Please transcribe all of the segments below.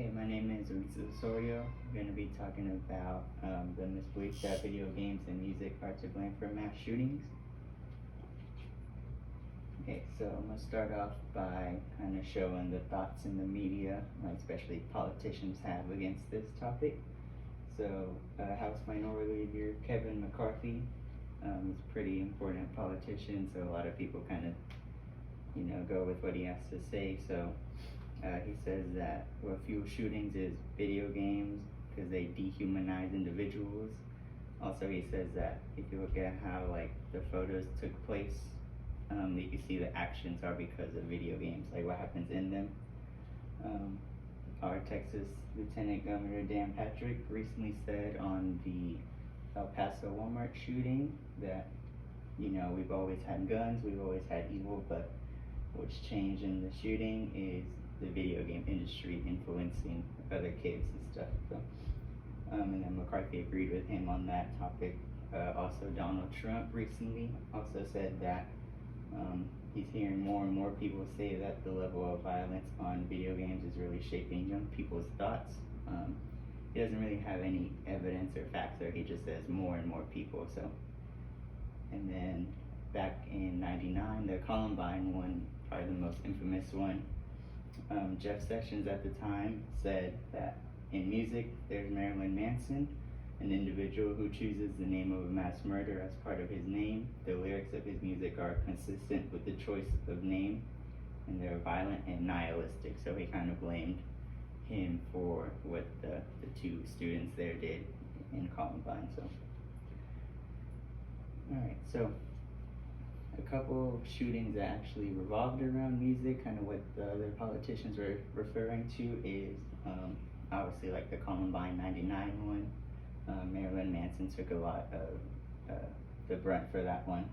Okay, my name is Osorio. I'm going to be talking about the misbelief that video games and music are to blame for mass shootings. Okay, so I'm going to start off by kind of showing the thoughts in the media, especially politicians, have against this topic. So, House Minority Leader Kevin McCarthy is a pretty important politician, so a lot of people kind of, go with what he has to say. So, he says that what fuels shootings is video games because they dehumanize individuals. Also, he says that if you look at how the photos took place, you can see the actions are because of video games, like what happens in them. Our Texas Lieutenant Governor Dan Patrick recently said on the El Paso Walmart shooting that, we've always had guns, we've always had evil, but what's changed in the shooting is the video game industry influencing other kids and stuff. So, and then McCarthy agreed with him on that topic. Also, Donald Trump recently also said that he's hearing more and more people say that the level of violence on video games is really shaping young people's thoughts. He doesn't really have any evidence or facts there, he just says more and more people. So, and then back in '99, the Columbine one, probably the most infamous one, Jeff Sessions at the time said that in music there's Marilyn Manson, an individual who chooses the name of a mass murderer as part of his name. The lyrics of his music are consistent with the choice of name, and they're violent and nihilistic. So he kind of blamed him for what the two students there did in Columbine. So, alright, so a couple of shootings that actually revolved around music, kind of what the other politicians were referring to is obviously like the Columbine '99 one. Marilyn Manson took a lot of the brunt for that one.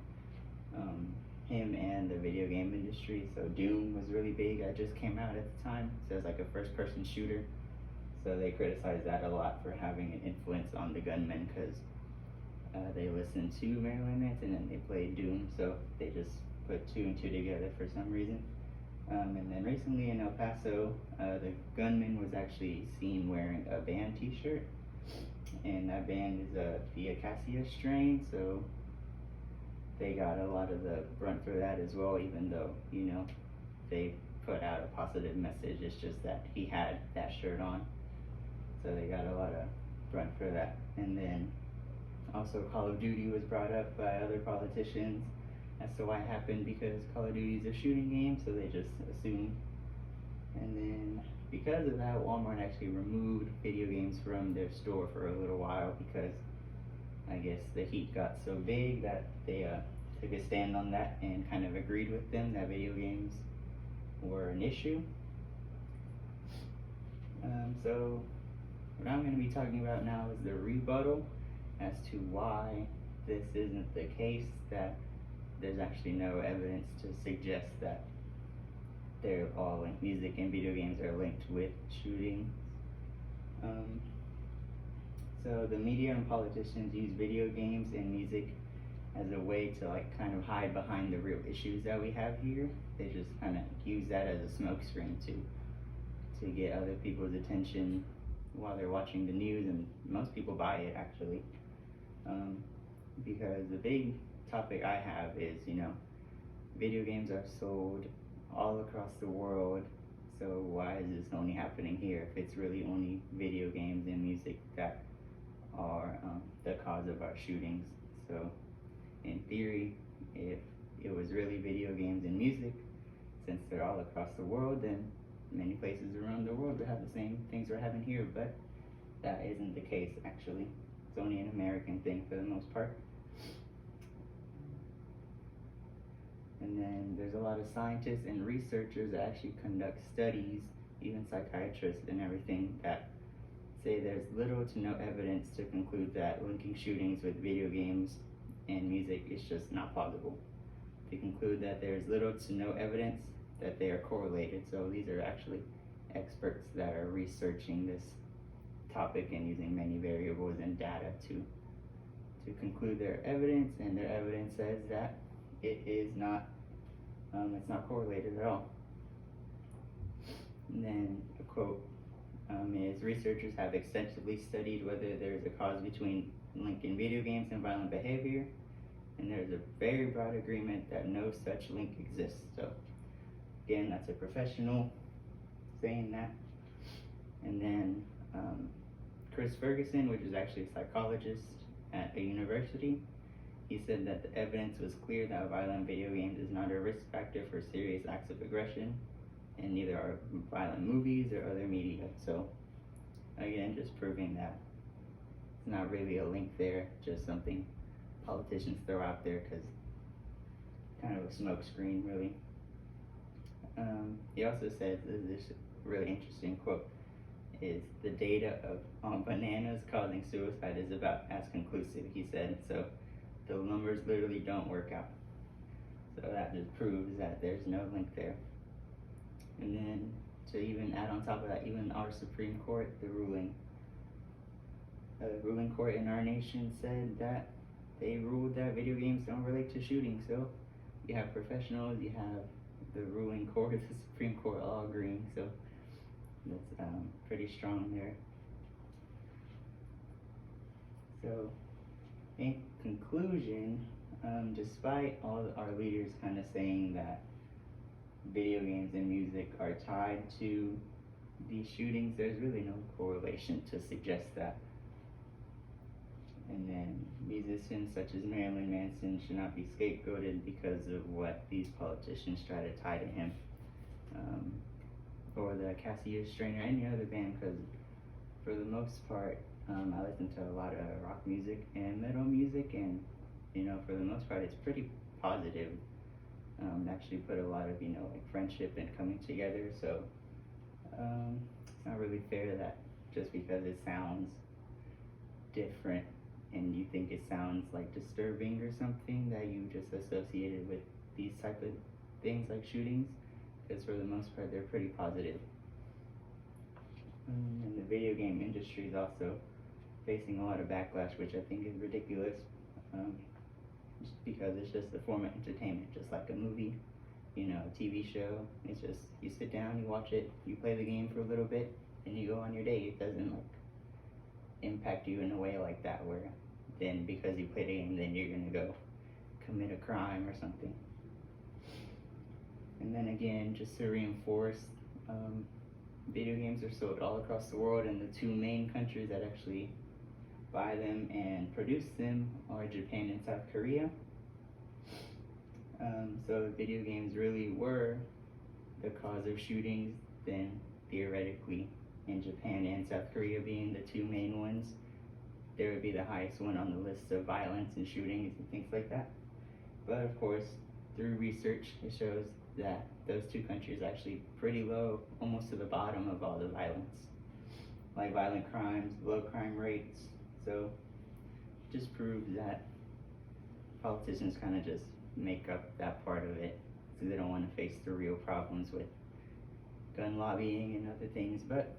Him and the video game industry. So Doom was really big. That just came out at the time. So it's like a first-person shooter. So they criticized that a lot for having an influence on the gunmen because they listened to Marilyn Manson and they played Doom. So they just put two and two together for some reason. And then recently in El Paso, the gunman was actually seen wearing a band t-shirt. And that band is the Acacia strain, so they got a lot of the brunt for that as well, even though, they put out a positive message. It's just that he had that shirt on, so they got a lot of brunt for that. And then also Call of Duty was brought up by other politicians as to why it happened, because Call of Duty is a shooting game, so they just assumed. And then because of that, Walmart actually removed video games from their store for a little while because I guess the heat got so big that they took a stand on that and kind of agreed with them that video games were an issue. So what I'm going to be talking about now is the rebuttal as to why this isn't the case, that there's actually no evidence to suggest that they're all linked. Music and video games are linked with shootings. So the media and politicians use video games and music as a way to kind of hide behind the real issues that we have here. They just kind of use that as a smokescreen to get other people's attention while they're watching the news, and most people buy it actually. Because the big topic I have is, video games are sold all across the world, so why is this only happening here if it's really only video games and music that are the cause of our shootings? So in theory, if it was really video games and music, since they're all across the world, then many places around the world would have the same things we're having here, but that isn't the case actually. It's only an American thing for the most part. And then there's a lot of scientists and researchers that actually conduct studies, even psychiatrists and everything, that say there's little to no evidence to conclude that linking shootings with video games and music is just not plausible. They conclude that there's little to no evidence that they are correlated. So these are actually experts that are researching this topic and using many variables and data to conclude their evidence, and their evidence says that it is not, it's not correlated at all. And then a quote is researchers have extensively studied whether there's a cause between link in video games and violent behavior, and there's a very broad agreement that no such link exists. So again, that's a professional saying that. And then Chris Ferguson, which is actually a psychologist at a university, he said that the evidence was clear that violent video games is not a risk factor for serious acts of aggression, and neither are violent movies or other media. So again, just proving that it's not really a link there, just something politicians throw out there because kind of a smoke screen, really. He also says, this really interesting quote, is the data on bananas causing suicide is about as conclusive, he said. So the numbers literally don't work out. So that just proves that there's no link there. And then to even add on top of that, even our Supreme Court, the ruling court in our nation, said that they ruled that video games don't relate to shooting. So you have professionals, you have the ruling court, the Supreme Court all agreeing. So that's pretty strong there. So in conclusion, despite all our leaders kind of saying that video games and music are tied to these shootings, there's really no correlation to suggest that. And then musicians such as Marilyn Manson should not be scapegoated because of what these politicians try to tie to him, or the Cassius Strain or any other band, because for the most part, I listen to a lot of rock music and metal music, and for the most part it's pretty positive. Actually put a lot of like friendship and coming together. So it's not really fair that just because it sounds different and you think it sounds like disturbing or something, that you just associate it with these type of things like shootings, because for the most part they're pretty positive. And the video game industry is also facing a lot of backlash, which I think is ridiculous, just because it's just a form of entertainment, just like a movie, a TV show. It's just, you sit down, you watch it, you play the game for a little bit, and you go on your day. It doesn't impact you in a way like that, where then because you played a game, then you're gonna go commit a crime or something. And then again, just to reinforce, video games are sold all across the world, and the two main countries that actually buy them and produce them are Japan and South Korea. So if video games really were the cause of shootings, then theoretically, in Japan and South Korea being the two main ones, there would be the highest one on the list of violence and shootings and things like that. But of course, through research, it shows that those two countries are actually pretty low, almost to the bottom of all the violence, like violent crimes, low crime rates. So just proves that politicians kind of just make up that part of it, because they don't want to face the real problems with gun lobbying and other things, but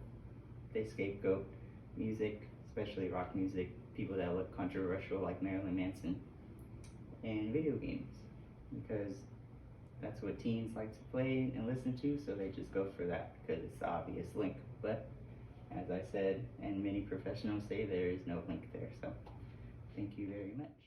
they scapegoat music, especially rock music, people that look controversial like Marilyn Manson, and video games, because that's what teens like to play and listen to, so they just go for that because it's the obvious link. But as I said, and many professionals say, there is no link there. So thank you very much.